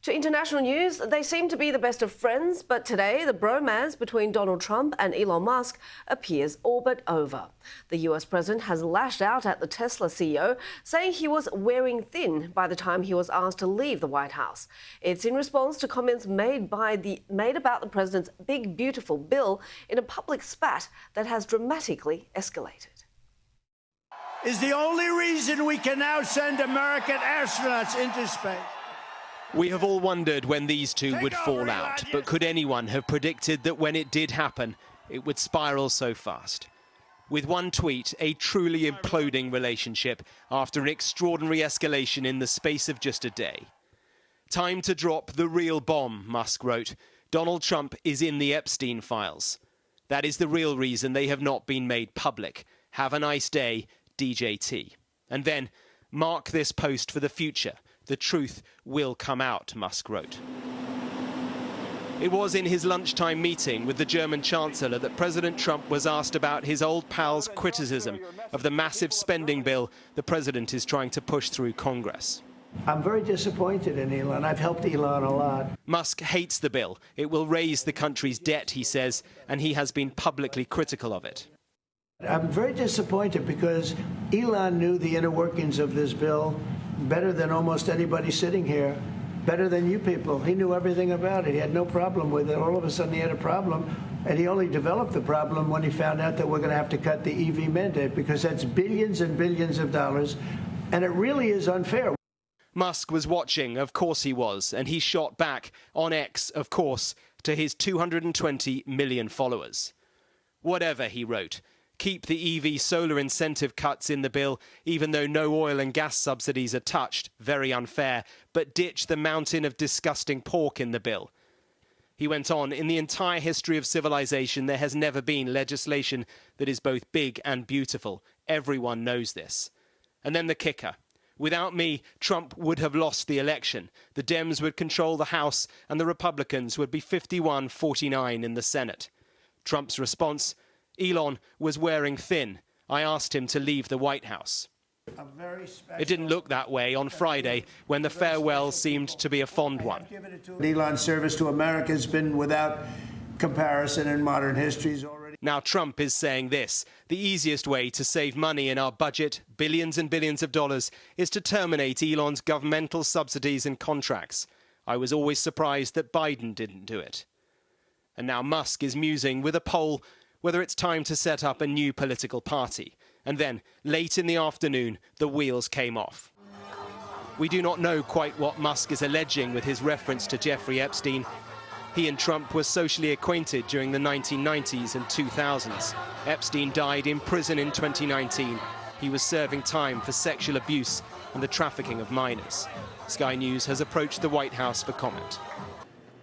To international news, they seem to be the best of friends, but today the bromance between Donald Trump and Elon Musk appears all but over. The US president has lashed out at the Tesla CEO, saying he was wearing thin by the time he was asked to leave the White House. It's in response to comments made about the president's big, beautiful bill in a public spat that has dramatically escalated. Is the only reason we can now send American astronauts into space. We have all wondered when these two would fall out, but could anyone have predicted that when it did happen, it would spiral so fast? With one tweet, a truly imploding relationship after an extraordinary escalation in the space of just a day. Time to drop the real bomb, Musk wrote. Donald Trump is in the Epstein files. That is the real reason they have not been made public. Have a nice day, DJT. And then, mark this post for the future. The truth will come out, Musk wrote. It was in his lunchtime meeting with the German Chancellor that President Trump was asked about his old pal's criticism of the massive spending bill the president is trying to push through Congress. I'm very disappointed in Elon. I've helped Elon a lot. Musk hates the bill. It will raise the country's debt, he says, and he has been publicly critical of it. I'm very disappointed because Elon knew the inner workings of this bill better than almost anybody sitting here, better than you people. He knew everything about it. He had no problem with it. All of a sudden he had a problem, and he only developed the problem when he found out that we're going to have to cut the EV mandate, because that's billions and billions of dollars, and it really is unfair. Musk was watching, of course he was, and he shot back on X, of course, to his 220 million followers. Whatever, he wrote. Keep the EV solar incentive cuts in the bill, even though no oil and gas subsidies are touched, very unfair, but ditch the mountain of disgusting pork in the bill. He went on, in the entire history of civilization, there has never been legislation that is both big and beautiful. Everyone knows this. And then the kicker. Without me, Trump would have lost the election. The Dems would control the House, and the Republicans would be 51-49 in the Senate. Trump's response: Elon was wearing thin. I asked him to leave the White House. It didn't look that way on Friday, when the farewell seemed to be a fond one. Elon's service to America has been without comparison in modern history. Now Trump is saying this: the easiest way to save money in our budget, billions and billions of dollars, is to terminate Elon's governmental subsidies and contracts. I was always surprised that Biden didn't do it. And now Musk is musing with a poll whether it's time to set up a new political party. And then, late in the afternoon, the wheels came off. We do not know quite what Musk is alleging with his reference to Jeffrey Epstein. He and Trump were socially acquainted during the 1990s and 2000s. Epstein died in prison in 2019. He was serving time for sexual abuse and the trafficking of minors. Sky News has approached the White House for comment.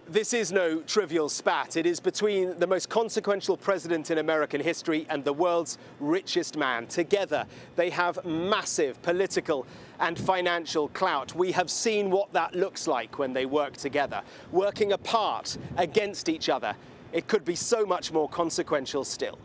This is no trivial spat. It is between the most consequential president in American history and the world's richest man. Together, they have massive political and financial clout. We have seen what that looks like when they work together. Working apart against each other, it could be so much more consequential still.